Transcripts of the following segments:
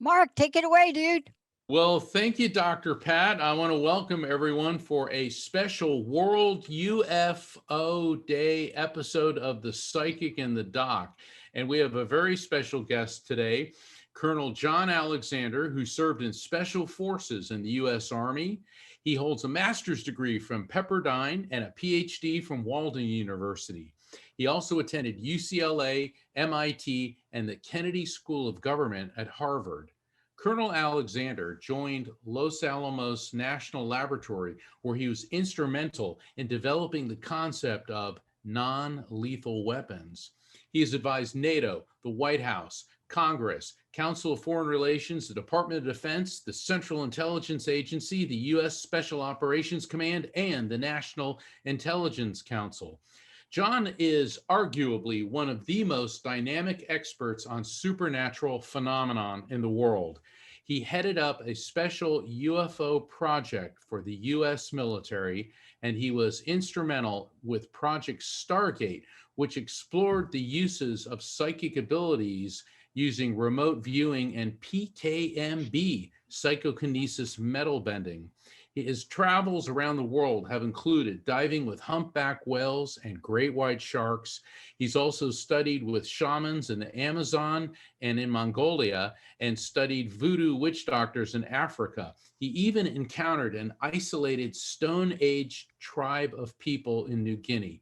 Mark, take it away, dude. Well, thank you, Dr. Pat. I want to welcome everyone for a special World UFO Day episode of The Psychic and the Doc. And we have a very special guest today, Colonel John Alexander, who served in Special Forces in the U.S. Army. He holds a master's degree from Pepperdine and a Ph.D. from Walden University. He also attended UCLA, MIT, and the Kennedy School of Government at Harvard. Colonel Alexander joined Los Alamos National Laboratory, where he was instrumental in developing the concept of non-lethal weapons. He has advised NATO, the White House, Congress, Council of Foreign Relations, the Department of Defense, the Central Intelligence Agency, the U.S. Special Operations Command, and the National Intelligence Council. John is arguably one of the most dynamic experts on supernatural phenomenon in the world. He headed up a special UFO project for the U.S. military, and he was instrumental with Project Stargate, which explored the uses of psychic abilities using remote viewing and PKMB, psychokinesis metal bending. His travels around the world have included diving with humpback whales and great white sharks. He's also studied with shamans in the Amazon and in Mongolia, and studied voodoo witch doctors in Africa. He even encountered an isolated Stone Age tribe of people in New Guinea.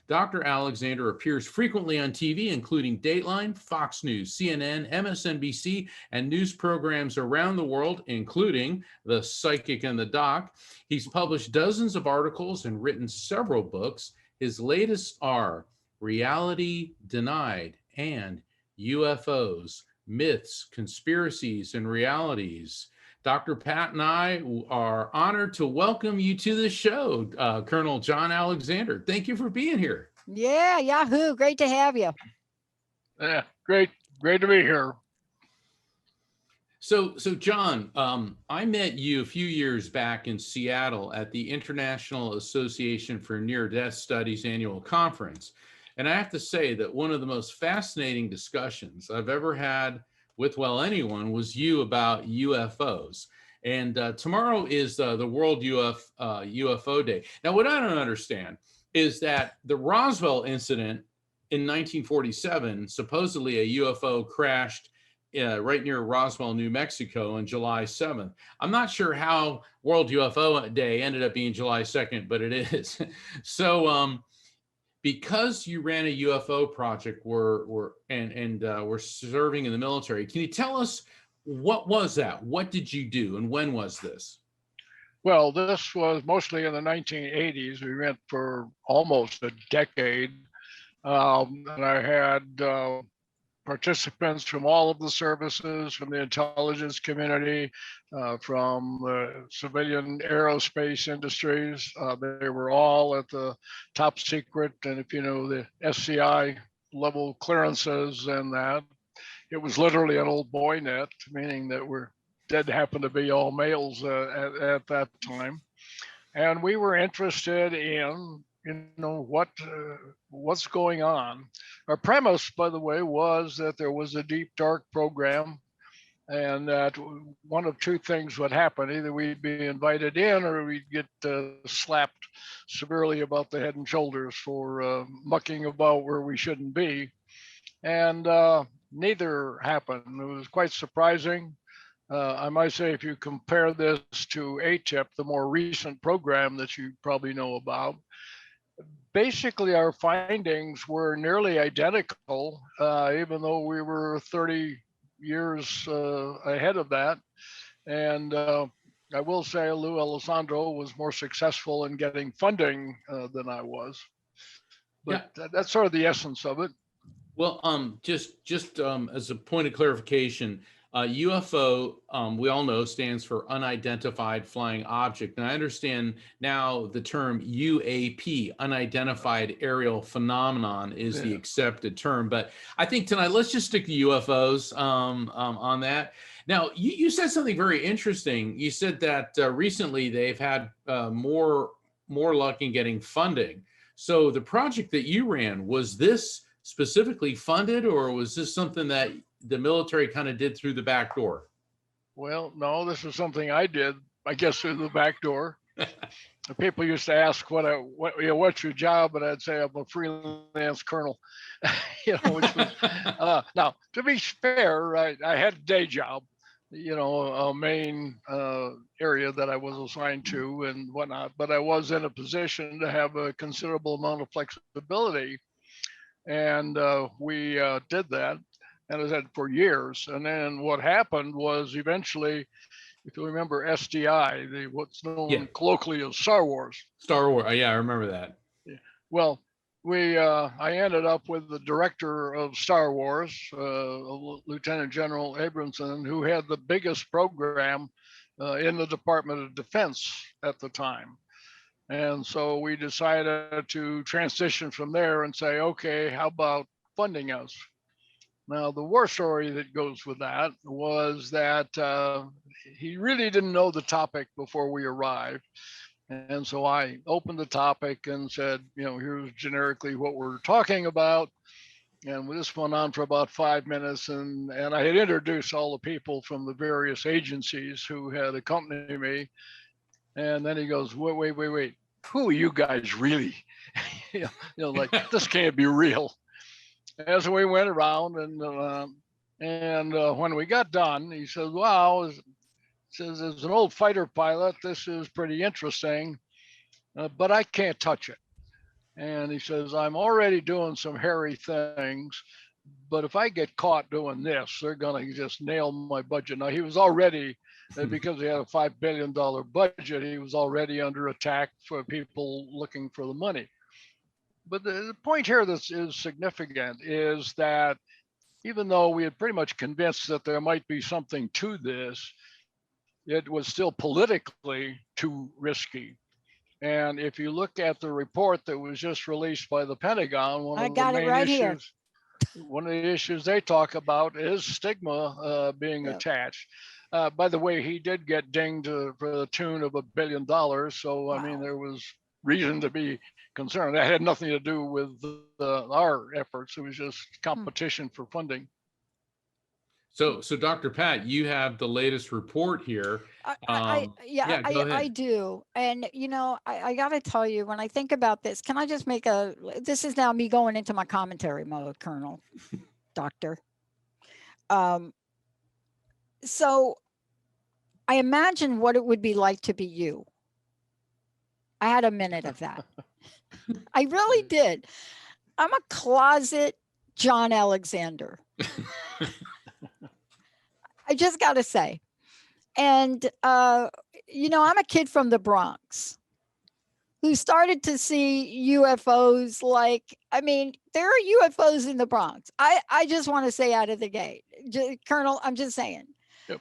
Dr. Alexander appears frequently on TV, including Dateline, Fox News, CNN, MSNBC, and news programs around the world, including The Psychic and the Doc. He's published dozens of articles and written several books. His latest are Reality Denied and UFOs, Myths, Conspiracies, and Realities. Dr. Pat and I are honored to welcome you to the show, Colonel John Alexander. Thank you for being here. Yeah, yahoo. Great to have you. Yeah, great to be here. So John, I met you a few years back in Seattle at the International Association for Near-Death Studies annual conference. And I have to say that one of the most fascinating discussions I've ever had with, well, anyone, was you about UFOs. And tomorrow is the World UFO Day. Now, what I don't understand is that the Roswell incident in 1947, supposedly a UFO crashed right near Roswell, New Mexico on July 7th. I'm not sure how World UFO Day ended up being July 2nd, but it is. So because you ran a UFO project were serving in the military, can you tell us what was that? What did you do, and when was this? Well, this was mostly in the 1980s. We went for almost a decade. And I had participants from all of the services, from the intelligence community, from civilian aerospace industries. They were all at the top secret. And if you know the SCI level clearances and that, it was literally an old boy net, meaning that we're did happen to be all males at that time. And we were interested in, what's going on. Our premise, by the way, was that there was a deep, dark program and that one of two things would happen. Either we'd be invited in or we'd get slapped severely about the head and shoulders for mucking about where we shouldn't be. And neither happened. It was quite surprising. I might say if you compare this to AATIP, the more recent program that you probably know about, basically our findings were nearly identical, even though we were 30 years ahead of that. And I will say Lou Alessandro was more successful in getting funding than I was. But that's sort of the essence of it. Well, just as a point of clarification, UFO, we all know, stands for unidentified flying object. And I understand now the term UAP, unidentified aerial phenomenon, is the accepted term. But I think tonight, let's just stick to UFOs on that. Now, you said something very interesting. You said that recently they've had more luck in getting funding. So the project that you ran, was this specifically funded, or was this something that the military kind of did through the back door? Well, no, this was something I did, I guess, through the back door. People used to ask what's your job, and I'd say I'm a freelance colonel. Which was, now to be fair, I had a day job, a main area that I was assigned to and whatnot, but I was in a position to have a considerable amount of flexibility. And we did that, and I said for years. And then what happened was eventually, if you remember SDI, what's known colloquially as Star Wars. Star Wars, yeah, I remember that. Yeah. Well, I ended up with the director of Star Wars, Lieutenant General Abramson, who had the biggest program in the Department of Defense at the time. And so we decided to transition from there and say, okay, how about funding us? Now, the war story that goes with that was that he really didn't know the topic before we arrived. And so I opened the topic and said, here's generically what we're talking about. And this went on for about 5 minutes. And I had introduced all the people from the various agencies who had accompanied me. And then he goes, wait, who are you guys really? Like this can't be real. As we went around and when we got done, he says, wow, says as an old fighter pilot, this is pretty interesting, but I can't touch it. And he says, I'm already doing some hairy things, but if I get caught doing this, they're going to just nail my budget. Now, he was already, because he had a $5 billion budget, he was already under attack for people looking for the money. But the point here that is significant is that even though we had pretty much convinced that there might be something to this, it was still politically too risky. And if you look at the report that was just released by the Pentagon, one of the issues they talk about is stigma being attached. By the way, he did get dinged for the tune of $1 billion. So, I mean, there was reason to be concerned. That had nothing to do with our efforts. It was just competition for funding. So Dr. Pat, you have the latest report here. I do. And, I got to tell you, when I think about this, can I just make this is now me going into my commentary mode, Colonel, Doctor. So I imagine what it would be like to be you. I had a minute of that. I really did. I'm a closet John Alexander. I just got to say. And, I'm a kid from the Bronx who started to see UFOs. There are UFOs in the Bronx. I just want to say out of the gate, Colonel, I'm just saying. Yep.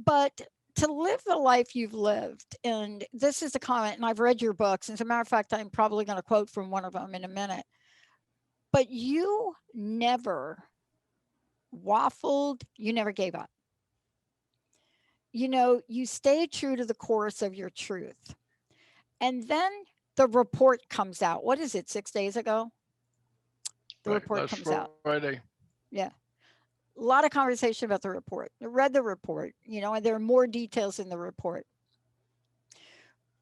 But to live the life you've lived, and this is a comment, and I've read your books. As a matter of fact, I'm probably going to quote from one of them in a minute. But you never waffled, you never gave up. You stayed true to the course of your truth. And then the report comes out. What is it, 6 days ago? The report comes out. Friday. Yeah. A lot of conversation about the report. I read the report, and there are more details in the report.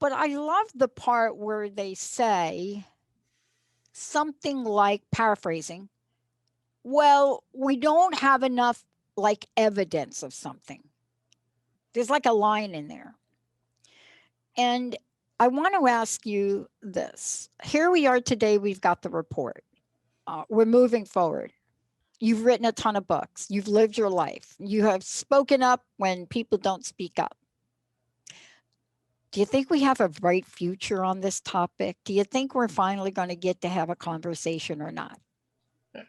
But I love the part where they say something like, paraphrasing, well, we don't have enough evidence of something. There's a line in there. And I want to ask you this. Here we are today. We've got the report. We're moving forward. You've written a ton of books. You've lived your life. You have spoken up when people don't speak up. Do you think we have a bright future on this topic? Do you think we're finally going to get to have a conversation or not?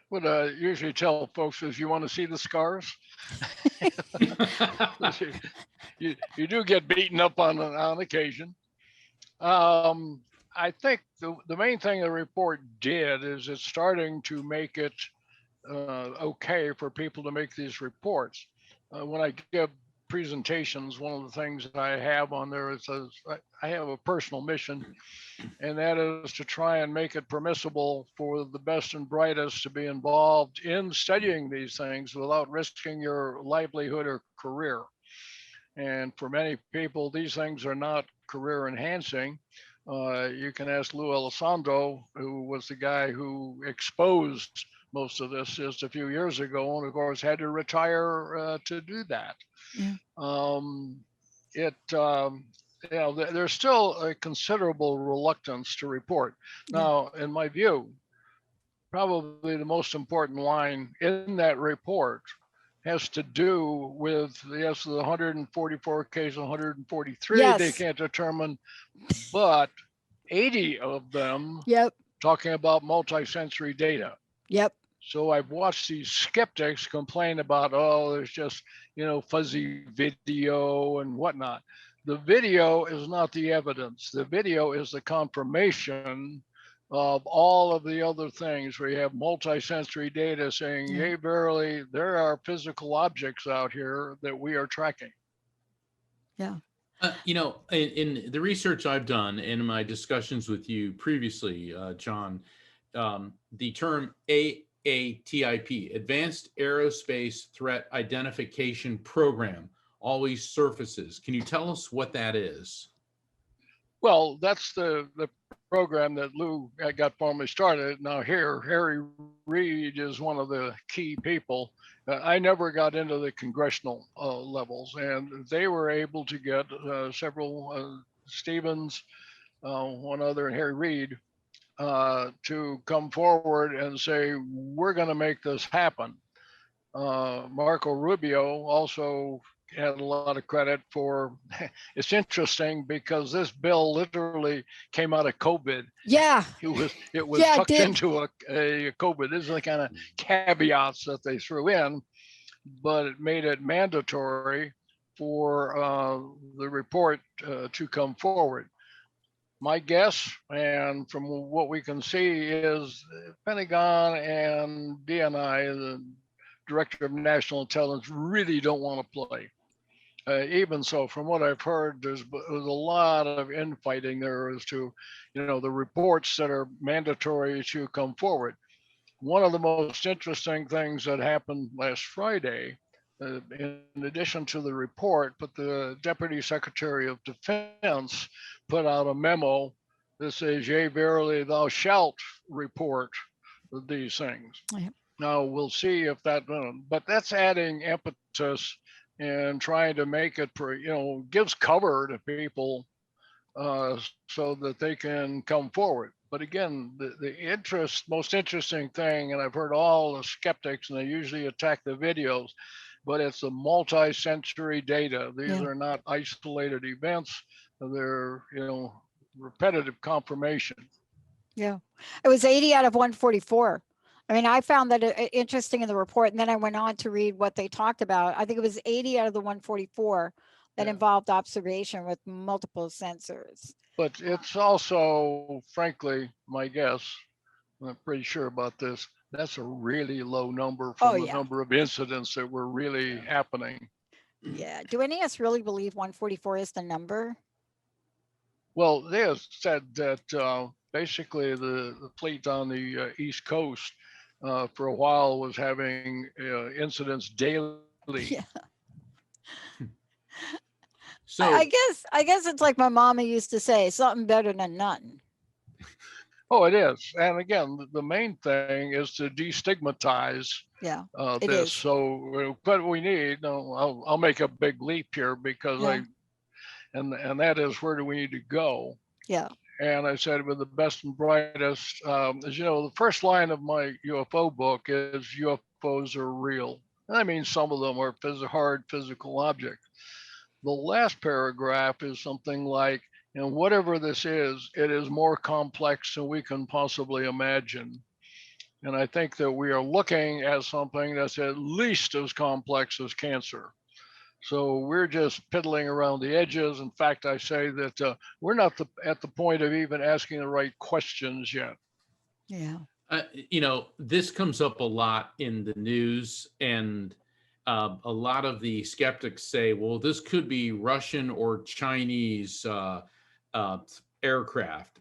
What I usually tell folks is, you want to see the scars? you do get beaten up on occasion. I think the main thing the report did is it's starting to make it okay for people to make these reports. When I give presentations, one of the things that I have on there is I have a personal mission, and that is to try and make it permissible for the best and brightest to be involved in studying these things without risking your livelihood or career. And for many people, these things are not career enhancing. You can ask Lou Elizondo, who was the guy who exposed most of this just a few years ago, and of course had to retire to do that. Yeah. There's still a considerable reluctance to report. Now, in my view, probably the most important line in that report has to do with the 144 cases, 143 they can't determine, but 80 of them talking about multi-sensory data. Yep. So I've watched these skeptics complain about, there's just, fuzzy video and whatnot. The video is not the evidence. The video is the confirmation of all of the other things where you have multi-sensory data saying, yea, verily, there are physical objects out here that we are tracking. Yeah. In the research I've done and in my discussions with you previously, John, the term AATIP, Advanced Aerospace Threat Identification Program, always surfaces. Can you tell us what that is? Well, that's the program that Lou got formally started. Now here, Harry Reid is one of the key people. I never got into the congressional levels, and they were able to get several, Stevens, one other, and Harry Reid, to come forward and say, we're going to make this happen. Marco Rubio also had a lot of credit for. It's interesting because this bill literally came out of COVID. Yeah. It was tucked into a COVID. These are the kind of caveats that they threw in, but it made it mandatory for the report to come forward. My guess, and from what we can see, is Pentagon and DNI, the Director of National Intelligence, really don't want to play. Even so, from what I've heard, there's a lot of infighting there as to, the reports that are mandatory to come forward. One of the most interesting things that happened last Friday, in addition to the report, but the Deputy Secretary of Defense put out a memo that says, yea, verily, thou shalt report these things. Yeah. Now, we'll see if that, but that's adding impetus and trying to make it, gives cover to people so that they can come forward. But again, the most interesting thing, and I've heard all the skeptics, and they usually attack the videos. but it's a multi-sensory data. These Yeah. are not isolated events. They're, repetitive confirmation. Yeah. It was 80 out of 144. I mean, I found that interesting in the report, and then I went on to read what they talked about. I think it was 80 out of the 144 that Yeah. involved observation with multiple sensors. But it's also, frankly, my guess, I'm not pretty sure about this, that's a really low number from Oh, the yeah. number of incidents that were really happening. Yeah. Do any of us really believe 144 is the number? Well, they have said that basically the fleet on the East Coast for a while was having incidents daily. Yeah. So I guess it's like my mama used to say, something better than nothing. Oh, it is. And again, the main thing is to destigmatize Yeah, it this. is. So what we need, I'll make a big leap here because Yeah. and that is, where do we need to go? Yeah. And I said, with the best and brightest, as you know, the first line of my UFO book is UFOs are real. And I mean, some of them are hard physical objects. The last paragraph is something like, whatever this is, it is more complex than we can possibly imagine. And I think that we are looking at something that's at least as complex as cancer. So we're just piddling around the edges. In fact, I say that we're not at the point of even asking the right questions yet. Yeah. This comes up a lot in the news, and a lot of the skeptics say, well, this could be Russian or Chinese aircraft.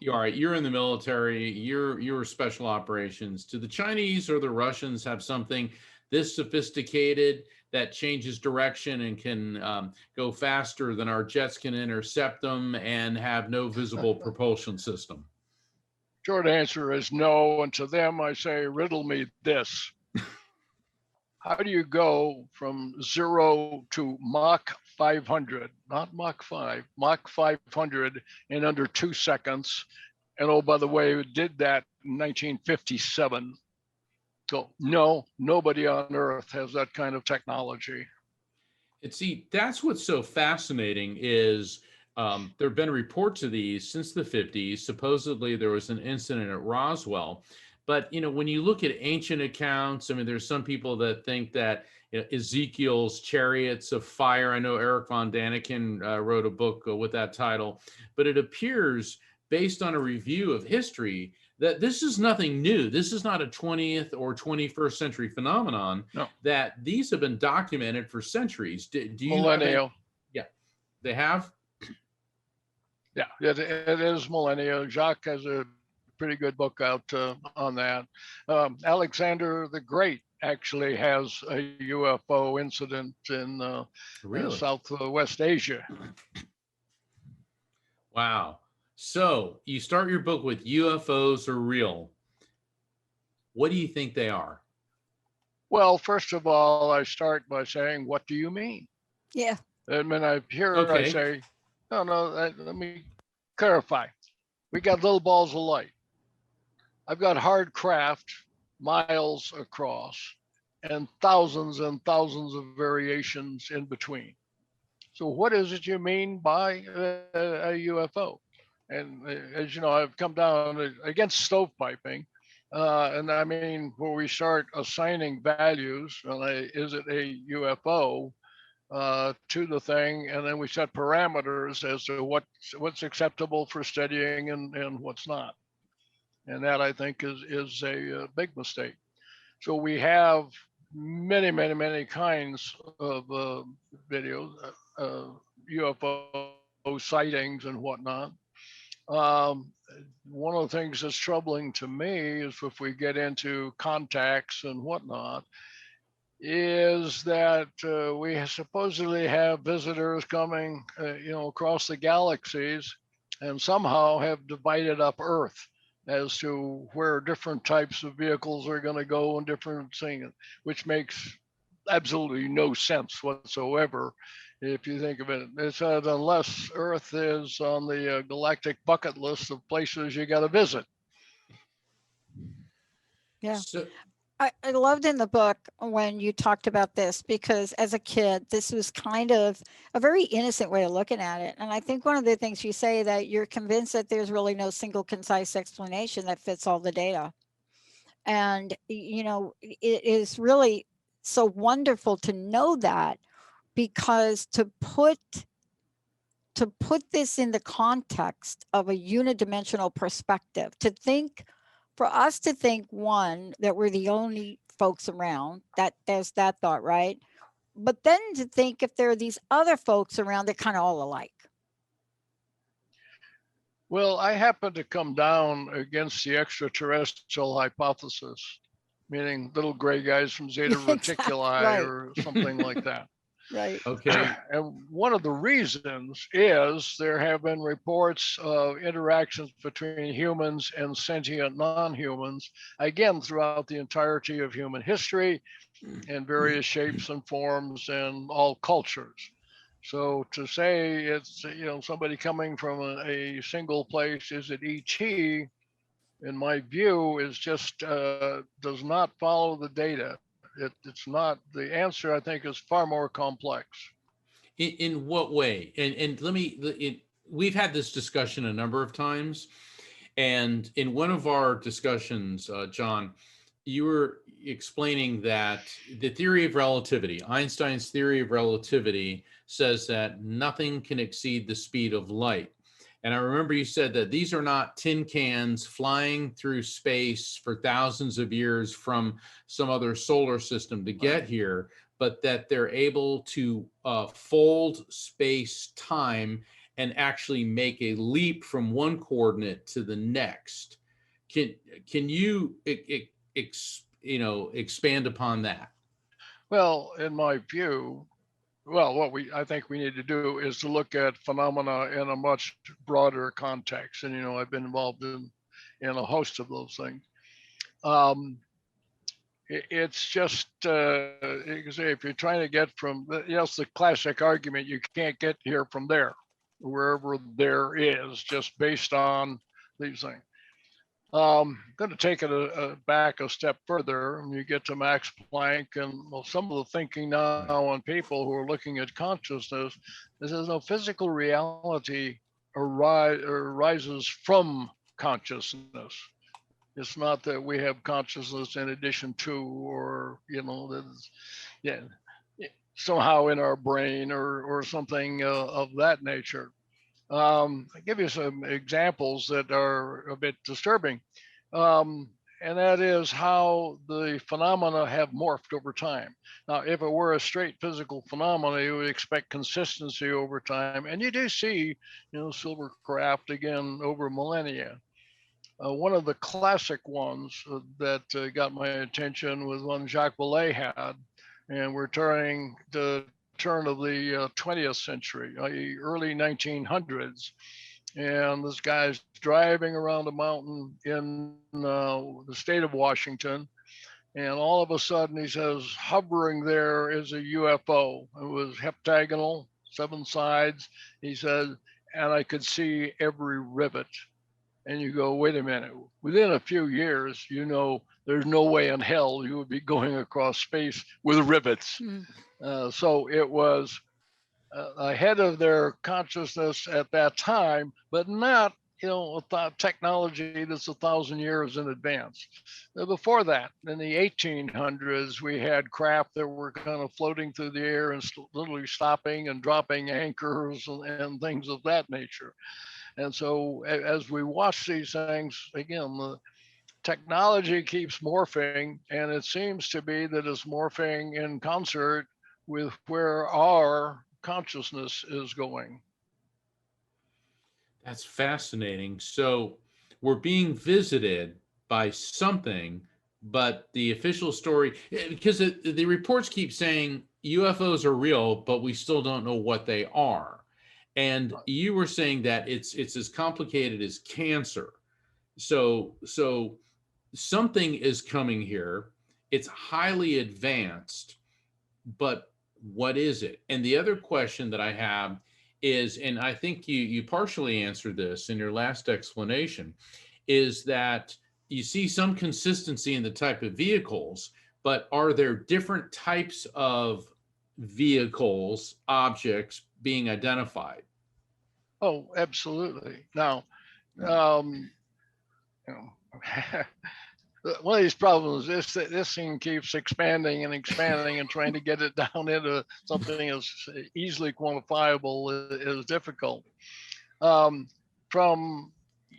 All right, you're in the military, you're special operations. Do the Chinese or the Russians have something this sophisticated that changes direction and can go faster than our jets can intercept them and have no visible propulsion system? Short answer is no. And to them, I say, riddle me this. How do you go from 0 to Mach 500, not Mach 5, Mach 500 in under 2 seconds? And oh, by the way, we did that in 1957. So no, nobody on Earth has that kind of technology. And see, that's what's so fascinating is there have been reports of these since the 50s. Supposedly there was an incident at Roswell. But, when you look at ancient accounts, I mean, there's some people that think that Ezekiel's chariots of fire. I know Eric von Daniken wrote a book with that title, but it appears, based on a review of history, that this is nothing new. This is not a 20th or 21st century phenomenon. No. That these have been documented for centuries. Do you millennial? Yeah, they have. Yeah, it is millennial. Jacques has a pretty good book out on that. Alexander the Great actually has a UFO incident in Really? Southwest Asia. Wow. So you start your book with UFOs are real. What do you think they are? Well, first of all, I start by saying, what do you mean? Yeah. And when I hear Okay. I say, no, let me clarify. We got little balls of light. I've got hard craft miles across and thousands of variations in between. So what is it you mean by a UFO? And as you know, I've come down against stovepiping. And I mean, where we start assigning values, is it a UFO to the thing? And then we set parameters as to what's acceptable for studying and what's not. And that, I think, is a big mistake. So we have many kinds of videos, UFO sightings and whatnot. One of the things that's troubling to me is, if we get into contacts and whatnot, is that we supposedly have visitors coming, across the galaxies, and somehow have divided up Earth as to where different types of vehicles are going to go and different things, which makes absolutely no sense whatsoever. If you think of it, it's unless Earth is on the galactic bucket list of places you got to visit. Yeah. So, I loved in the book when you talked about this, because as a kid, this was kind of a very innocent way of looking at it. And I think one of the things you say, that you're convinced that there's really no single concise explanation that fits all the data. And, you know, it is really so wonderful to know that, because to put this in the context of a unidimensional perspective, to think, for us to think, one, that we're the only folks around, that there's that thought, right? But then to think if there are these other folks around that kind of all alike. Well, I happen to come down against the extraterrestrial hypothesis, meaning little gray guys from Zeta Exactly, Reticuli right. or something like that. Right. Okay. And one of the reasons is there have been reports of interactions between humans and sentient non-humans, again, throughout the entirety of human history, in various shapes and forms and all cultures. So to say it's, you know, somebody coming from a single place, is it ET? In my view, is just does not follow the data. It's not, the answer I think is far more complex. In what way? And let me, we've had this discussion a number of times. And in one of our discussions, John, you were explaining that the theory of relativity, Einstein's theory of relativity, says that nothing can exceed the speed of light. And I remember you said that these are not tin cans flying through space for thousands of years from some other solar system to get here, but that they're able to fold space time and actually make a leap from one coordinate to the next. Can you expand upon that? Well, in my view, well, what I think we need to do is to look at phenomena in a much broader context. And, you know, I've been involved in a host of those things. It's just, if you're trying to get from, yes, the classic argument, you can't get here from there, wherever there is, just based on these things. I'm going to take it back a step further, and you get to Max Planck and, well, some of the thinking now on people who are looking at consciousness. This is no physical reality arises from consciousness. It's not that we have consciousness in addition to, or, you know, yeah, somehow in our brain or something of that nature. I'll give you some examples that are a bit disturbing. And that is how the phenomena have morphed over time. Now, if it were a straight physical phenomena, you would expect consistency over time. And you do see, you know, silver craft again over millennia. One of the classic ones that got my attention was one Jacques Vallée had, and we're turning the turn of the 20th century, i.e. early 1900s. And this guy's driving around a mountain in the state of Washington. And all of a sudden he says, hovering there is a UFO. It was heptagonal, 7 sides. He said, and I could see every rivet. And you go, wait a minute, within a few years, you know, there's no way in hell you would be going across space with rivets. So it was ahead of their consciousness at that time, but not, you know, technology that's 1,000 years in advance. Before that, in the 1800s, we had craft that were kind of floating through the air and literally stopping and dropping anchors and things of that nature. And so as we watch these things, again, the technology keeps morphing, and it seems to be that it's morphing in concert with where our consciousness is going. That's fascinating. So we're being visited by something, but the official story, because the reports keep saying UFOs are real, but we still don't know what they are. And you were saying that it's as complicated as cancer. So something is coming here. It's highly advanced, but what is it? And the other question that I have is, and I think you partially answered this in your last explanation, is that you see some consistency in the type of vehicles, but are there different types of vehicles, objects being identified? Oh, absolutely. Now, um, you know, one of these problems is that this thing keeps expanding and expanding, and trying to get it down into something as easily quantifiable is difficult. From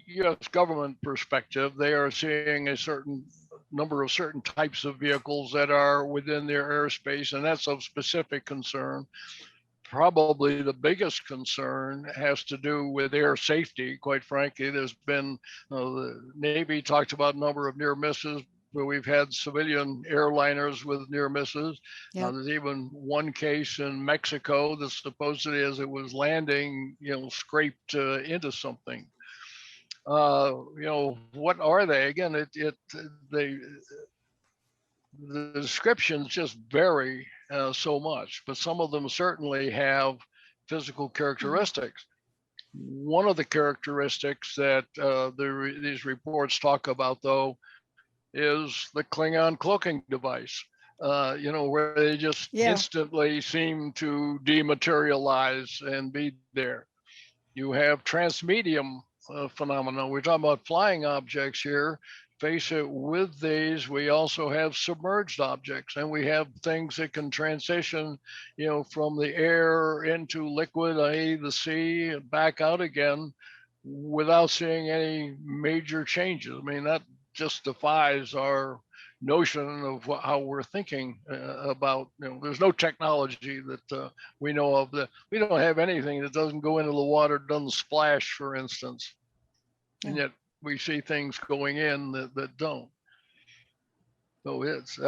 U.S. government perspective, they are seeing a certain number of certain types of vehicles that are within their airspace, and that's of specific concern. Probably the biggest concern has to do with air safety. Quite frankly, there's been the Navy talked about a number of near misses where we've had civilian airliners with near misses. Yeah. There's even one case in Mexico that supposedly, as it was landing, scraped into something. What are they? Again, the descriptions just vary so much, but some of them certainly have physical characteristics. One of the characteristics that these reports talk about, though, is the Klingon cloaking device, where they just instantly seem to dematerialize and be there. You have transmedium phenomena. We're talking about flying objects here. Face it, with these, we also have submerged objects, and we have things that can transition, from the air into liquid, i.e. the sea, and back out again without seeing any major changes. I mean, that just defies our notion of how we're thinking about, there's no technology that we know of, that we don't have anything that doesn't go into the water, doesn't splash, for instance. And yet we see things going in that don't. So it's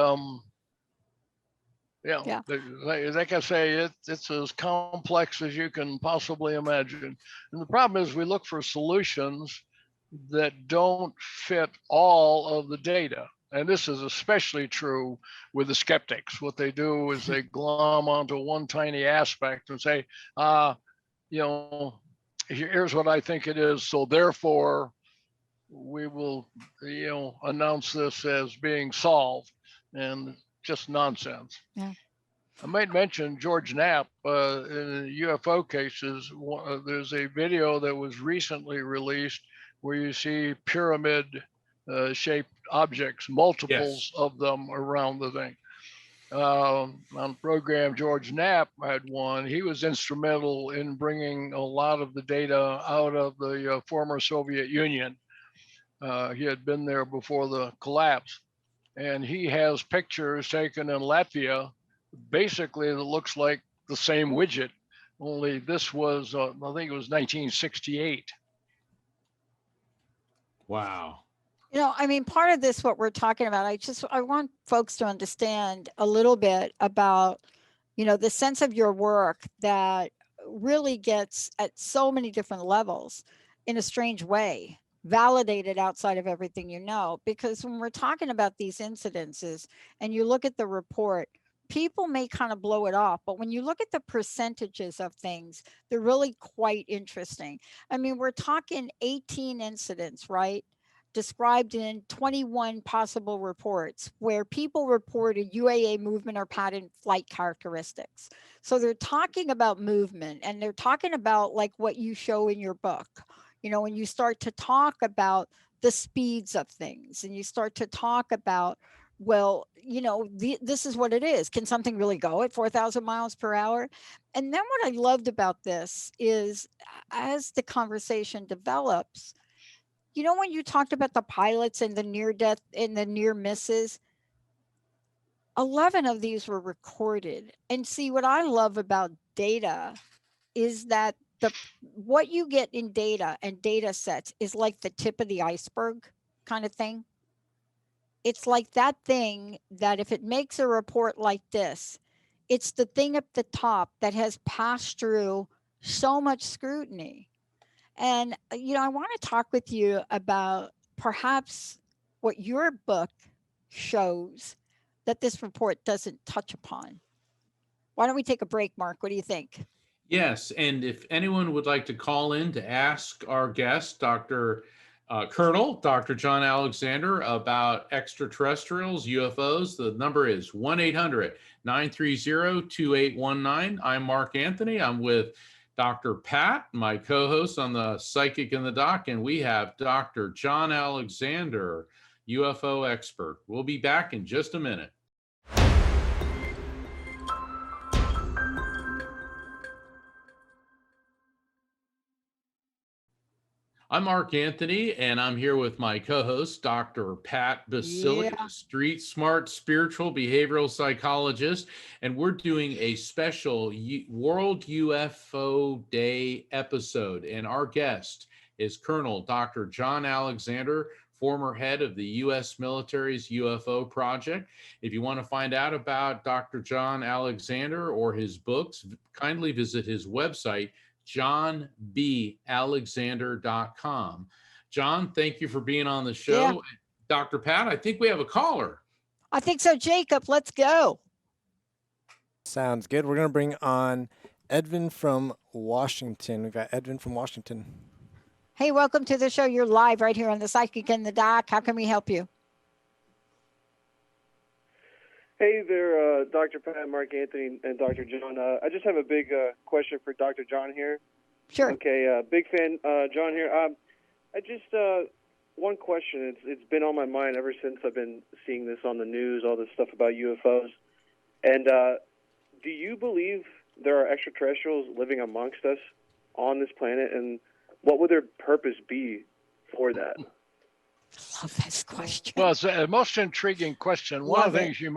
like I say, it's as complex as you can possibly imagine. And the problem is we look for solutions that don't fit all of the data. And this is especially true with the skeptics. What they do is they glom onto one tiny aspect and say, here's what I think it is, so therefore we will, announce this as being solved, and just nonsense. Yeah. I might mention George Knapp in UFO cases. There's a video that was recently released where you see pyramid shaped objects, multiples of them around the thing. On the program, George Knapp had one. He was instrumental in bringing a lot of the data out of the former Soviet Union. He had been there before the collapse, and he has pictures taken in Latvia, basically that looks like the same widget, only this was, I think it was 1968. Wow. I mean, part of this, what we're talking about, I want folks to understand a little bit about, the sense of your work that really gets at so many different levels in a strange way, validated outside of everything because when we're talking about these incidences and you look at the report, people may kind of blow it off, but when you look at the percentages of things, they're really quite interesting. I mean, we're talking 18 incidents, right? Described in 21 possible reports where people reported UAA movement or pattern flight characteristics. So they're talking about movement, and they're talking about like what you show in your book, when you start to talk about the speeds of things and you start to talk about, well, this is what it is. Can something really go at 4,000 miles per hour? And then what I loved about this is, as the conversation develops, when you talked about the pilots and the near death and the near misses, 11 of these were recorded. And see, what I love about data is that what you get in data and data sets is like the tip of the iceberg kind of thing. It's like that thing that if it makes a report like this, it's the thing at the top that has passed through so much scrutiny. And, I want to talk with you about perhaps what your book shows that this report doesn't touch upon. Why don't we take a break, Mark? What do you think? Yes. And if anyone would like to call in to ask our guest, Dr. Colonel Dr. John Alexander about extraterrestrials, UFOs. The number is 1-800-930-2819. I'm Mark Anthony. I'm with Dr. Pat, my co-host on the Psychic in the Doc, and we have Dr. John Alexander, UFO expert. We'll be back in just a minute. I'm Mark Anthony, and I'm here with my co-host, Dr. Pat Basili, street smart spiritual behavioral psychologist, and we're doing a special World UFO Day episode. And our guest is Colonel Dr. John Alexander, former head of the U.S. military's UFO project. If you want to find out about Dr. John Alexander or his books, kindly visit his website, johnbalexander.com. John, thank you for being on the show. Yeah. Dr. Pat, I think we have a caller. I think so, Jacob. Let's go. Sounds good. We're going to bring on Edwin from Washington. We've got Edwin from Washington. Hey, welcome to the show. You're live right here on the Psychic in the Doc. How can we help you? Hey there, Dr. Pat, Mark Anthony, and Dr. John. I just have a big question for Dr. John here. Sure. Okay, big fan, John here. I just, one question. It's been on my mind ever since I've been seeing this on the news, all this stuff about UFOs. And do you believe there are extraterrestrials living amongst us on this planet? And what would their purpose be for that? Love this question. Well, it's a most intriguing question. One of the things you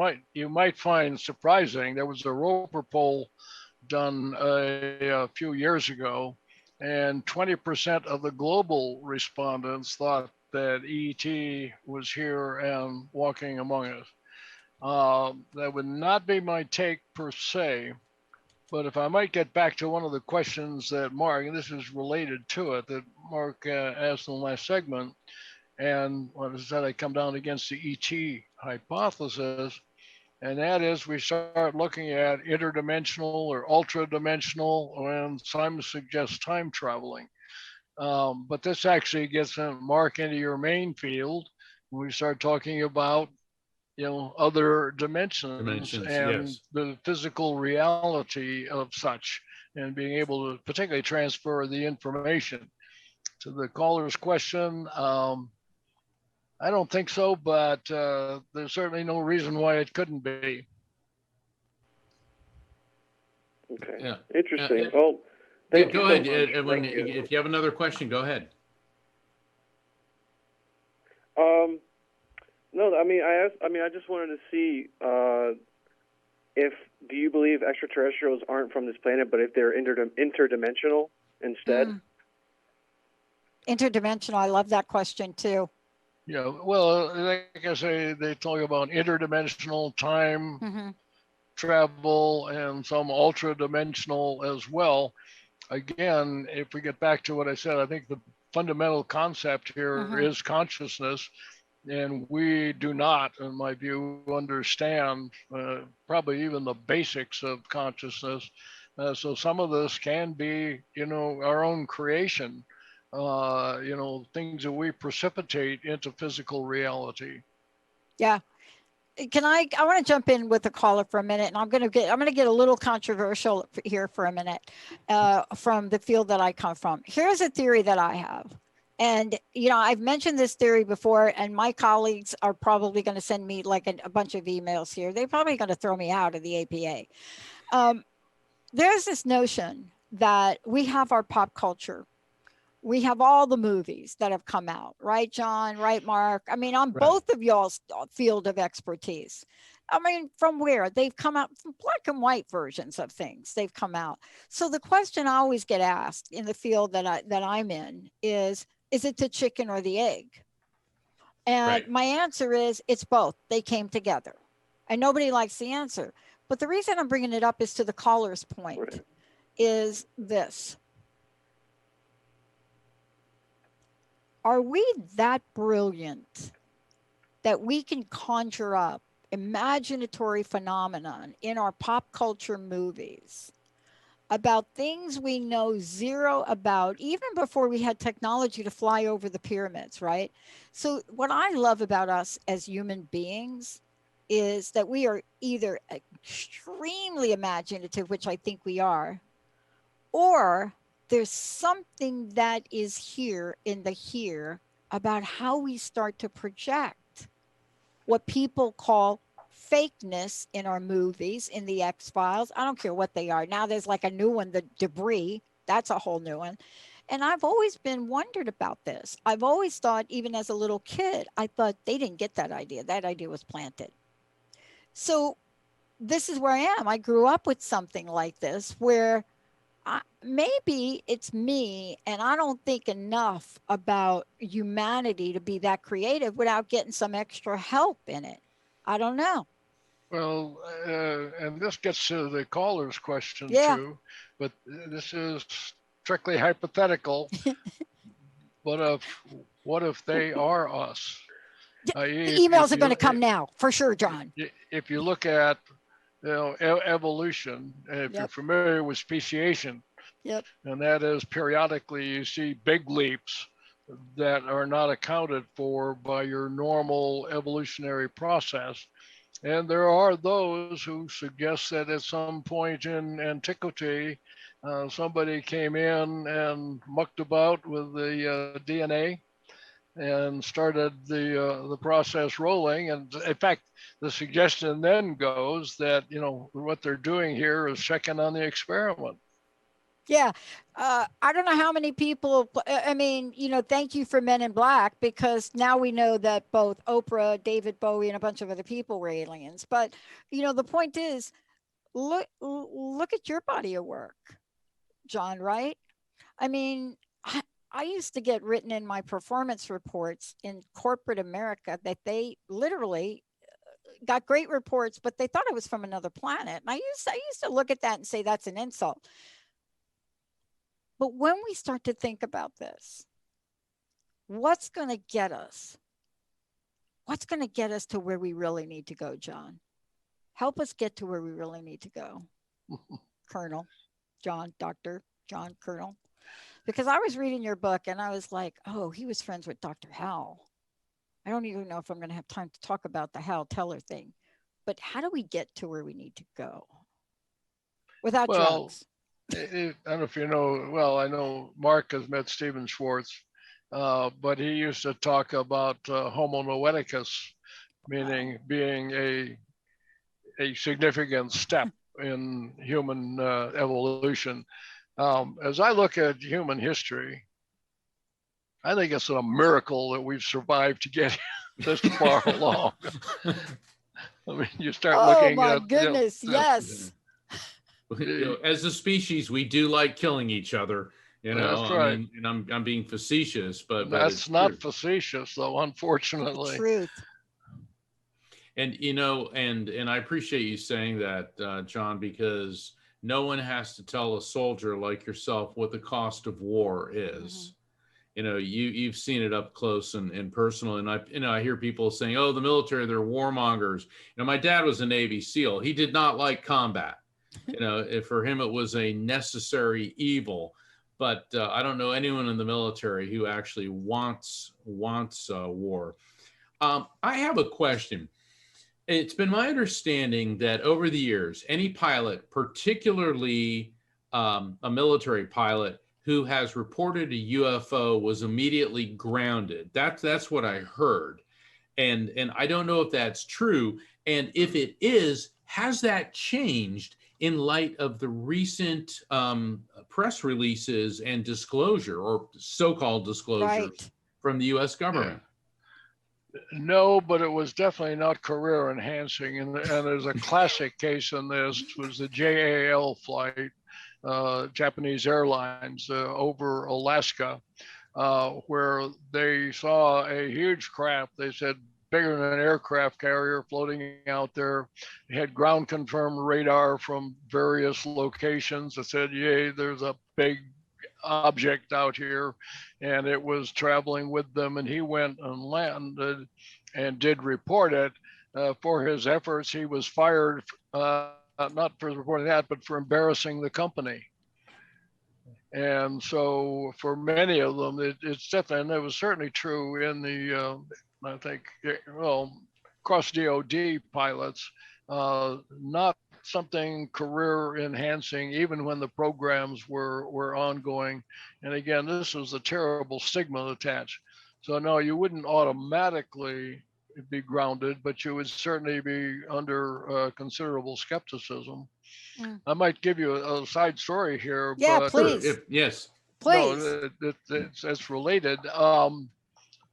might find surprising, there was a Roper poll done a few years ago, and 20% of the global respondents thought that ET was here and walking among us. That would not be my take per se, but if I might get back to one of the questions that Mark, and this is related to it, that Mark asked in the last segment, and what is that? I come down against the ET hypothesis, and that is we start looking at interdimensional or ultra-dimensional, and some suggest time traveling. But this actually gets Mark into your main field. We start talking about, other dimensions and yes, the physical reality of such, and being able to particularly transfer the information. To the caller's question, I don't think so, but there's certainly no reason why it couldn't be. Okay. Yeah. Interesting. Well, thank you go so ahead, much. Edwin. Thank you. If you have another question, go ahead. No, I just wanted to see do you believe extraterrestrials aren't from this planet, but if they're interdimensional instead? Interdimensional. I love that question too. Yeah, well, like I say, they talk about interdimensional time travel and some ultra-dimensional as well. Again, if we get back to what I said, I think the fundamental concept here is consciousness, and we do not, in my view, understand probably even the basics of consciousness. So some of this can be, our own creation. Things that we precipitate into physical reality. Yeah. I want to jump in with the caller for a minute, and I'm going to get a little controversial here for a minute from the field that I come from. Here's a theory that I have. And, I've mentioned this theory before, and my colleagues are probably going to send me like a bunch of emails here. They're probably going to throw me out of the APA. There's this notion that we have our pop culture. We have all the movies that have come out, right, John? Right, Mark? I mean, on both of y'all's field of expertise. I mean, from where? They've come out from black and white versions of things. They've come out. So the question I always get asked in the field that I'm in is it the chicken or the egg? And my answer is it's both. They came together. And nobody likes the answer. But the reason I'm bringing it up is to the caller's point is this. Are we that brilliant that we can conjure up imaginatory phenomenon in our pop culture movies about things we know zero about, even before we had technology to fly over the pyramids, right? So what I love about us as human beings is that we are either extremely imaginative, which I think we are, or there's something that is here in the here about how we start to project what people call fakeness in our movies, in the X-Files. I don't care what they are. Now there's like a new one, the Debris. That's a whole new one. And I've always been wondered about this. I've always thought, even as a little kid, I thought they didn't get that idea. That idea was planted. So this is where I am. I grew up with something like this where maybe it's me and I don't think enough about humanity to be that creative without getting some extra help in it. I don't know. Well, and this gets to the caller's question Yeah. too, but this is strictly hypothetical. What if they are us? The emails are going to come now, for sure, John. If you look at evolution, if you're familiar with speciation, and that is periodically you see big leaps that are not accounted for by your normal evolutionary process. And there are those who suggest that at some point in antiquity, somebody came in and mucked about with the DNA and started the process rolling. And in fact, the suggestion then goes that, what they're doing here is checking on the experiment. Yeah. I don't know how many people, I mean, thank you for Men in Black, because now we know that both Oprah, David Bowie, and a bunch of other people were aliens. But, the point is, look at your body of work, John, right? I mean, I used to get written in my performance reports in corporate America that they literally got great reports, but they thought I was from another planet. And I used to look at that and say, that's an insult. But when we start to think about this, what's going to get us? What's going to get us to where we really need to go, John? Help us get to where we really need to go. Colonel John, Dr. John, Colonel. Because I was reading your book and I was like, oh, he was friends with Dr. Hal. I don't even know if I'm going to have time to talk about the Hal Teller thing. But how do we get to where we need to go without drugs? I don't know if you know, well, I know Mark has met Stephen Schwartz, but he used to talk about Homo noeticus, meaning being a significant step in human evolution. As I look at human history, I think it's a miracle that we've survived to get this far along. I mean, you start looking at... Oh my goodness, yes. As a species, we do like killing each other. That's right. I mean, and I'm being facetious, but that's not facetious, though, unfortunately. The truth. And and I appreciate you saying that, John, because no one has to tell a soldier like yourself what the cost of war is. Mm-hmm. You've seen it up close and personal. And I hear people saying, "Oh, the military, they're warmongers." My dad was a Navy SEAL. He did not like combat. For him, it was a necessary evil. But I don't know anyone in the military who actually wants war. I have a question. It's been my understanding that over the years, any pilot, particularly a military pilot, who has reported a UFO was immediately grounded. That's what I heard. And I don't know if that's true. And if it is, has that changed in light of the recent press releases and disclosure, or so-called disclosures, from the U.S. government? No, but it was definitely not career enhancing. And there's a classic case in this was the JAL Flight, Japanese Airlines over Alaska, where they saw a huge craft. They said bigger than an aircraft carrier floating out there. They had ground confirmed radar from various locations that said, yay, there's a big object out here, and it was traveling with them. And he went and landed and did report it. For his efforts, he was fired, not for reporting that, but for embarrassing the company. And so for many of them, it's definitely, and it was certainly true in the, I think, well, cross DOD pilots, not something career enhancing, even when the programs were ongoing. And again, this was a terrible stigma attached. So no, you wouldn't automatically be grounded, but you would certainly be under considerable skepticism. Mm. I might give you a side story here, Yeah, but please. Yes. Please. no, it's related. A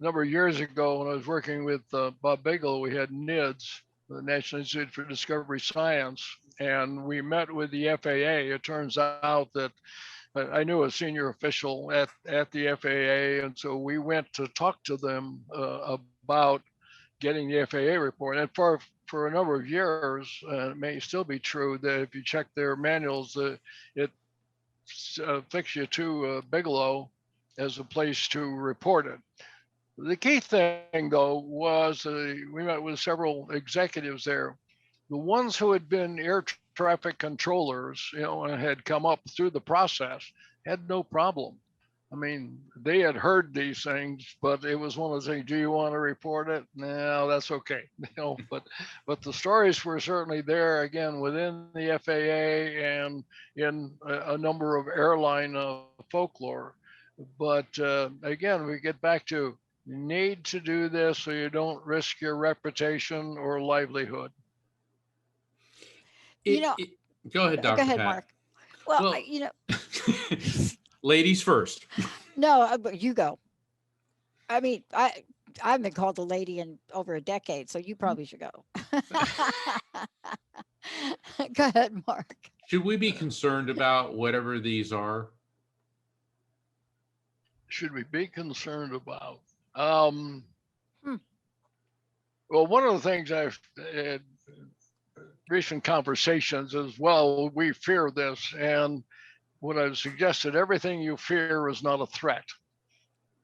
number of years ago, when I was working with Bob Bigelow, we had NIDS, the National Institute for Discovery Science, and we met with the FAA. It turns out that I knew a senior official at the FAA, and so we went to talk to them about getting the FAA report. And for a number of years, it may still be true that if you check their manuals, it fix you to Bigelow as a place to report it. The key thing, though, was we met with several executives there. The ones who had been air traffic controllers, and had come up through the process, had no problem. I mean, they had heard these things, but it was one of the things. Do you want to report it? No, that's okay. But the stories were certainly there again within the FAA and in a number of airline folklore. But again, we get back to you need to do this so you don't risk your reputation or livelihood. Go ahead, Dr. Go ahead, Pat. Mark. Well, Well, ladies first. no, but you go. I mean, I've been called a lady in over a decade, so you probably should go. Go ahead, Mark. Should we be concerned about whatever these are? Should we be concerned about? Hmm. Well, one of the things I've had recent conversations is, well, we fear this. And what I've suggested, everything you fear is not a threat.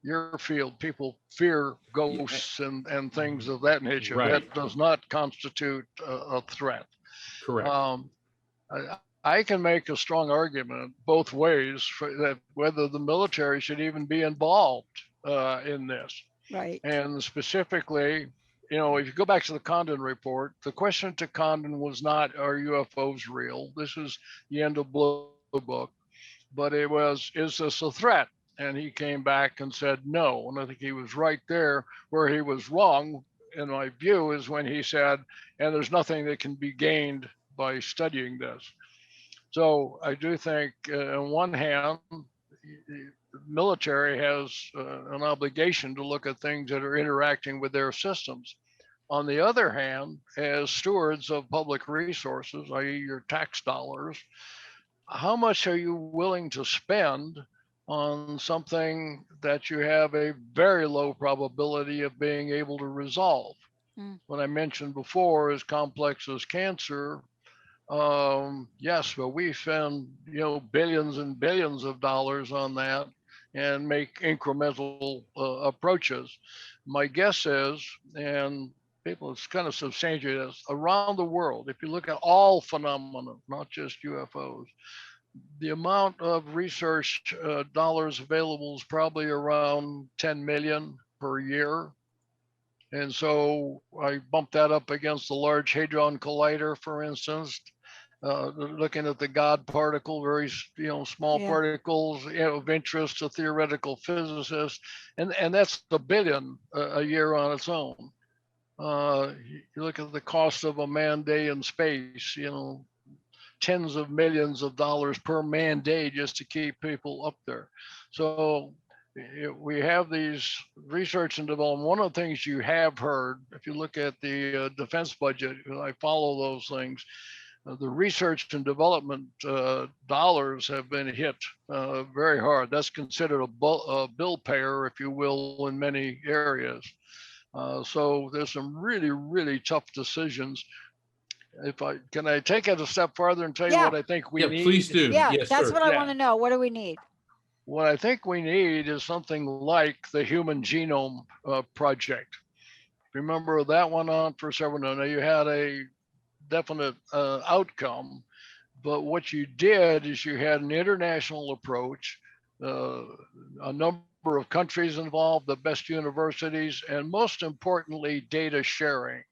Your field, people fear ghosts and things of that nature. Right. That does not constitute a threat. Correct. I can make a strong argument both ways that whether the military should even be involved in this. Right. And specifically, if you go back to the Condon report, the question to Condon was not, are UFOs real? This is the end of Blue Book. But it was, is this a threat? And he came back and said no. And I think he was right there. Where he was wrong, in my view, is when he said, and there's nothing that can be gained by studying this. So I do think, on one hand, the military has an obligation to look at things that are interacting with their systems. On the other hand, as stewards of public resources, i.e. your tax dollars, how much are you willing to spend on something that you have a very low probability of being able to resolve? What I mentioned before is complex as cancer. Yes, but we spend billions and billions of dollars on that and make incremental approaches. My guess is, and people, it's kind of substantiated this, around the world, if you look at all phenomena, not just UFOs, the amount of research dollars available is probably around 10 million per year. And so I bump that up against the Large Hadron Collider, for instance, looking at the God particle, very small particles of interest to theoretical physicists, and that's $1 billion a year on its own. You look at the cost of a man day in space, tens of millions of dollars per man day just to keep people up there. So we have these research and development. One of the things you have heard, if you look at the defense budget, I follow those things, the research and development dollars have been hit very hard. That's considered a bill payer, if you will, in many areas. So there's some really, really tough decisions. Can I take it a step farther and tell you what I think we need? Please do. Yeah, yes, that's sir. what I want to know. What do we need? What I think we need is something like the Human Genome Project. Remember that went on for several. Now you had a definite outcome, but what you did is you had an international approach a number of countries involved, the best universities, and most importantly, data sharing.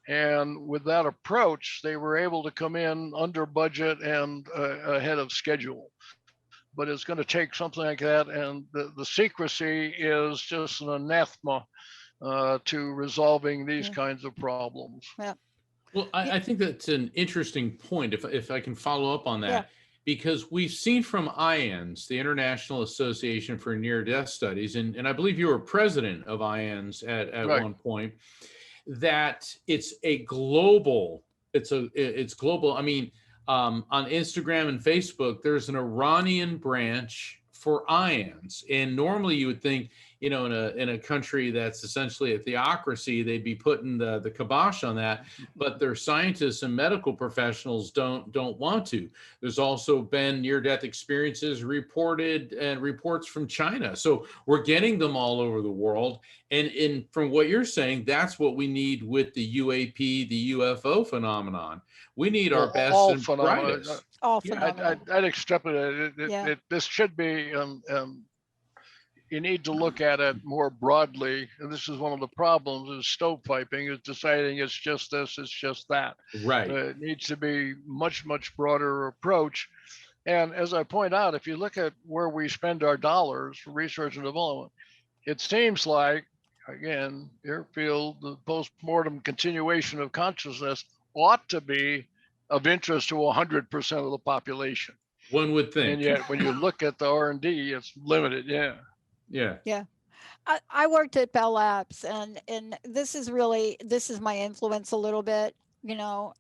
And with that approach, they were able to come in under budget and ahead of schedule. But it's going to take something like that. And the secrecy is just an anathema to resolving these kinds of problems. Yeah. Well, I think that's an interesting point, if I can follow up on that, Yeah. because we've seen from IANS, the International Association for Near-Death Studies, and I believe you were president of IANS at Right. one point, that it's global. It's global. I mean, on Instagram and Facebook, there's an Iranian branch for IANS, and normally you would think, in a country that's essentially a theocracy, they'd be putting the kibosh on that, but their scientists and medical professionals don't want to. There's also been near-death experiences reported and reports from China. So we're getting them all over the world. And from what you're saying, that's what we need with the UAP, the UFO phenomenon. We need our best all and phenomena. brightest. All Yeah, phenomenal. I'd extrapolate it. Yeah. This should be, you need to look at it more broadly. And this is one of the problems is stovepiping, is deciding it's just this, it's just that. Right. It needs to be much, much broader approach. And as I point out, if you look at where we spend our dollars for research and development, it seems like, again, your field, the post-mortem continuation of consciousness ought to be of interest to 100% of the population. One would think. And yet when you look at the R&D, it's limited. Yeah. Yeah. I worked at Bell Labs, and this is my influence a little bit.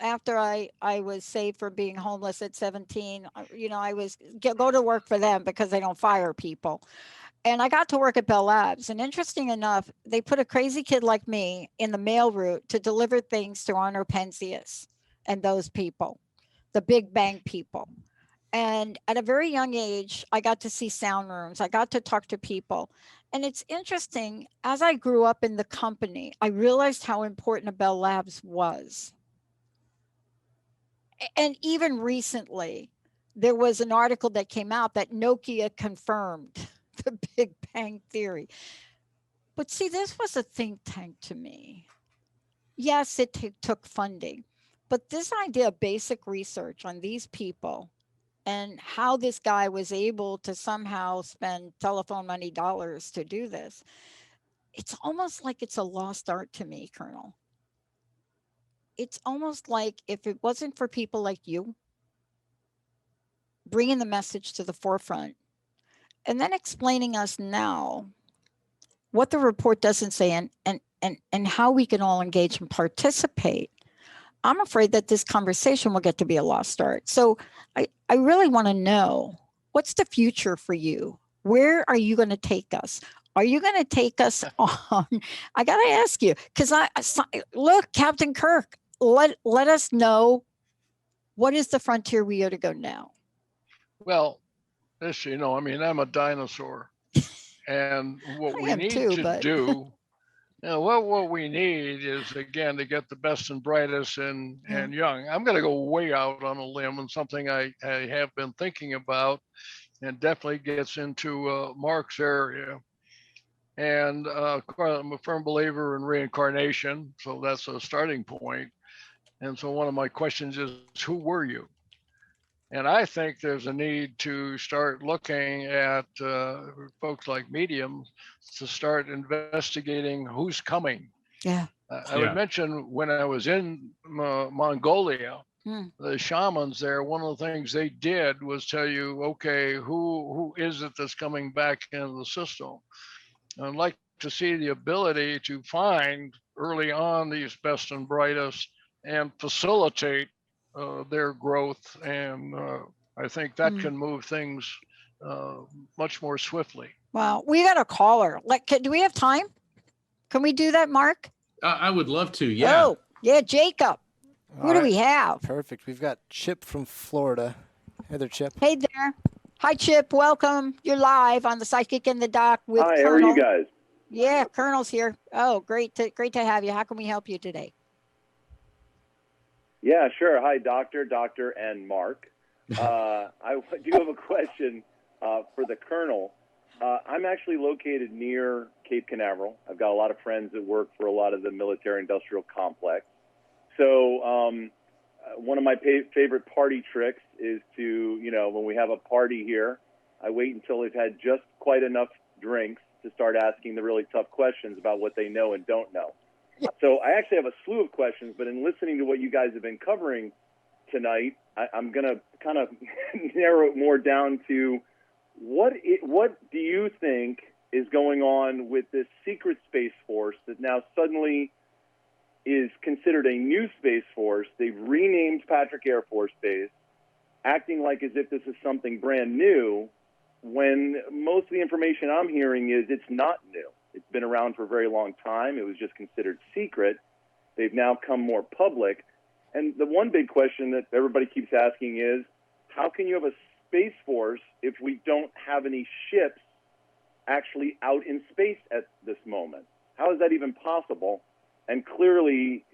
After I was saved from being homeless at 17, I was go to work for them because they don't fire people. And I got to work at Bell Labs, and interesting enough, they put a crazy kid like me in the mail route to deliver things to honor Penzias and those people, the big bang people. And at a very young age, I got to see sound rooms. I got to talk to people. And it's interesting, as I grew up in the company, I realized how important Bell Labs was. And even recently, there was an article that came out that Nokia confirmed the Big Bang Theory. But see, this was a think tank to me. Yes, it took funding, but this idea of basic research on these people and how this guy was able to somehow spend telephone money dollars to do this, it's almost like it's a lost art to me, Colonel. It's almost like if it wasn't for people like you bringing the message to the forefront and then explaining us now what the report doesn't say and how we can all engage and participate, I'm afraid that this conversation will get to be a lost art. So I really want to know, what's the future for you? Where are you going to take us? Are you going to take us on? I got to ask you, because look, Captain Kirk, let us know, what is the frontier we are to go now? Well, I'm a dinosaur. And what we need to do, what we need is, again, to get the best and brightest and young. I'm going to go way out on a limb and something I have been thinking about, and definitely gets into Mark's area. And I'm a firm believer in reincarnation, so that's a starting point. And so one of my questions is, who were you? And I think there's a need to start looking at folks like mediums to start investigating who's coming. Yeah. I would mention when I was in Mongolia, the shamans there, one of the things they did was tell you, okay, who is it that's coming back into the system? I'd like to see the ability to find early on these best and brightest and facilitate their growth, and I think that can move things much more swiftly. Wow, we got a caller. Do we have time? Can we do that, Mark? I would love to. Yeah. Oh, yeah, Jacob. Who do we have? Perfect. We've got Chip from Florida. Hey there, Chip. Hey there. Hi, Chip. Welcome. You're live on the Psychic in the Dock with Hi, Colonel. how are you guys? Yeah, Colonel's here. Oh, great to have you. How can we help you today? Yeah, sure. Hi, Doctor, and Mark. I do have a question. for the Colonel. I'm actually located near Cape Canaveral. I've got a lot of friends that work for a lot of the military-industrial complex. So one of my favorite party tricks is to, when we have a party here, I wait until they've had just quite enough drinks to start asking the really tough questions about what they know and don't know. So I actually have a slew of questions, but in listening to what you guys have been covering tonight, I'm going to kind of narrow it more down to what do you think is going on with this secret space force that now suddenly is considered a new space force? They've renamed Patrick Air Force Base, acting like as if this is something brand new, when most of the information I'm hearing is it's not new. It's been around for a very long time. It was just considered secret. They've now come more public. And the one big question that everybody keeps asking is, how can you have a space force if we don't have any ships actually out in space at this moment? How is that even possible? And clearly,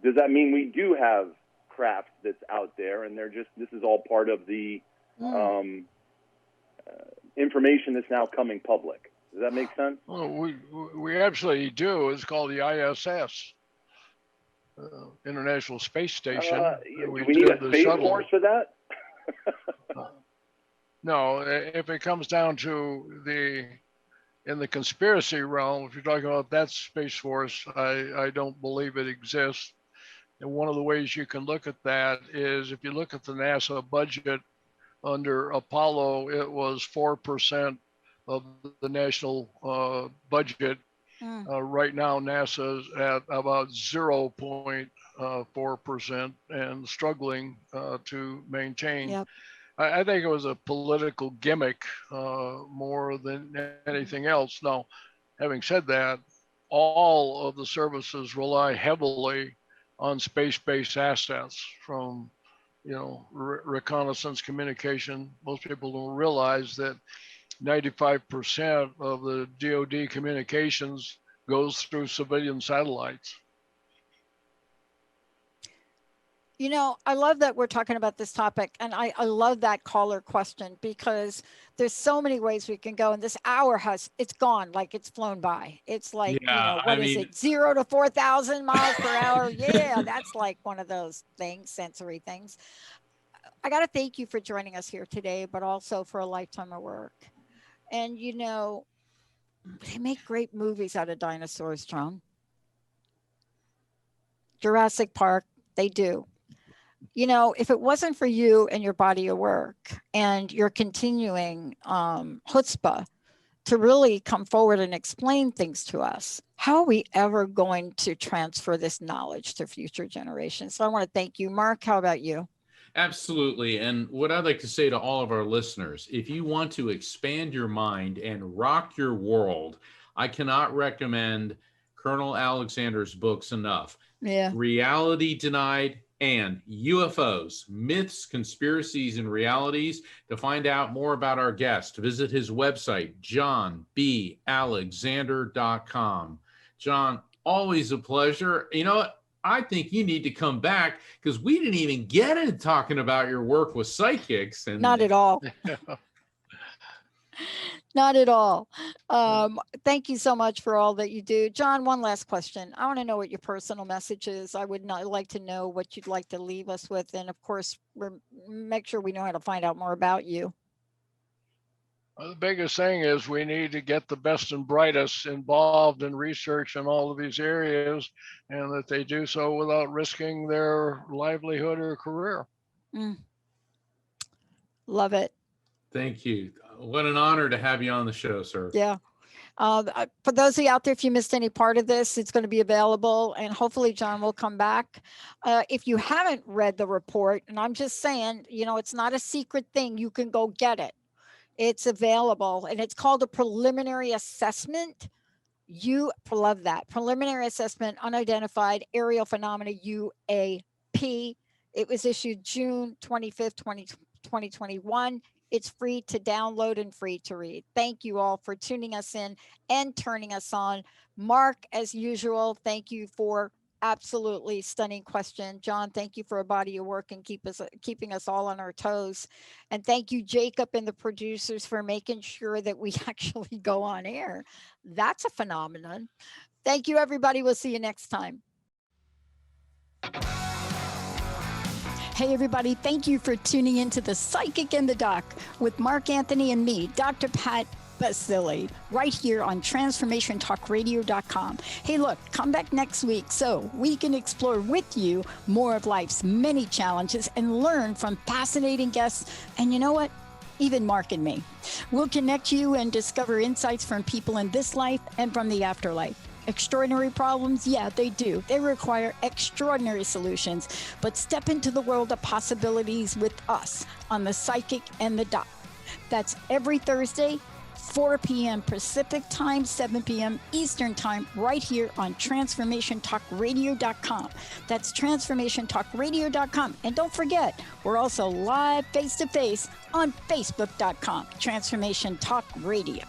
does that mean we do have craft that's out there and this is all part of the information that's now coming public? Does that make sense? Well, we absolutely do. It's called the ISS, International Space Station. Do we need a space force for that? No, if it comes down to in the conspiracy realm, if you're talking about that space force, I don't believe it exists. And one of the ways you can look at that is if you look at the NASA budget under Apollo, it was 4% of the national budget. Right now, NASA's at about 0.4% and struggling to maintain. Yep. I think it was a political gimmick more than anything else. Now, having said that, all of the services rely heavily on space-based assets from, reconnaissance communication. Most people don't realize that 95% of the DoD communications goes through civilian satellites. I love that we're talking about this topic, and I love that caller question, because there's so many ways we can go, and this hour it's gone, like it's flown by. It's like, what is it, 0 to 4,000 miles per hour? Yeah, that's like one of those things, sensory things. I got to thank you for joining us here today, but also for a lifetime of work. And, they make great movies out of dinosaurs, John. Jurassic Park, they do. If it wasn't for you and your body of work and your continuing chutzpah to really come forward and explain things to us, how are we ever going to transfer this knowledge to future generations? So I want to thank you. Mark, how about you? Absolutely. And what I'd like to say to all of our listeners, if you want to expand your mind and rock your world, I cannot recommend Colonel Alexander's books enough. Yeah. Reality Denied and UFOs, Myths, Conspiracies, and Realities. To find out more about our guest, visit his website, johnbalexander.com. John, always a pleasure. You know what? I think you need to come back, because we didn't even get into talking about your work with psychics. And not at all. Not at all. Thank you so much for all that you do. John, one last question. I want to know what your personal message is. I would like to know what you'd like to leave us with. And of course, make sure we know how to find out more about you. Well, the biggest thing is we need to get the best and brightest involved in research in all of these areas, and that they do so without risking their livelihood or career. Love it. Thank you. What an honor to have you on the show, sir. Yeah. For those of you out there, if you missed any part of this, it's going to be available, and hopefully John will come back. If you haven't read the report, and I'm just saying, it's not a secret thing, you can go get it. It's available, and it's called a preliminary assessment. You love that. Preliminary assessment, unidentified aerial phenomena, UAP. It was issued June 25th, 2021. It's free to download and free to read. Thank you all for tuning us in and turning us on. Mark, as usual, thank you for absolutely stunning question. John, thank you for a body of work and keeping us all on our toes. And thank you, Jacob and the producers, for making sure that we actually go on air. That's a phenomenon. Thank you, everybody. We'll see you next time. Hey, everybody. Thank you for tuning into The Psychic and the Doc with Mark Anthony and me, Dr. Pat Basile, right here on transformationtalkradio.com. Hey, look, come back next week so we can explore with you more of life's many challenges and learn from fascinating guests. And you know what? Even Mark and me. We'll connect you and discover insights from people in this life and from the afterlife. Extraordinary problems? Yeah, they do. They require extraordinary solutions. But step into the world of possibilities with us on The Psychic and the Doc. That's every Thursday, 4 p.m. Pacific Time, 7 p.m. Eastern Time, right here on transformationtalkradio.com. That's transformationtalkradio.com. And don't forget, we're also live face-to-face on facebook.com, Transformation Talk Radio.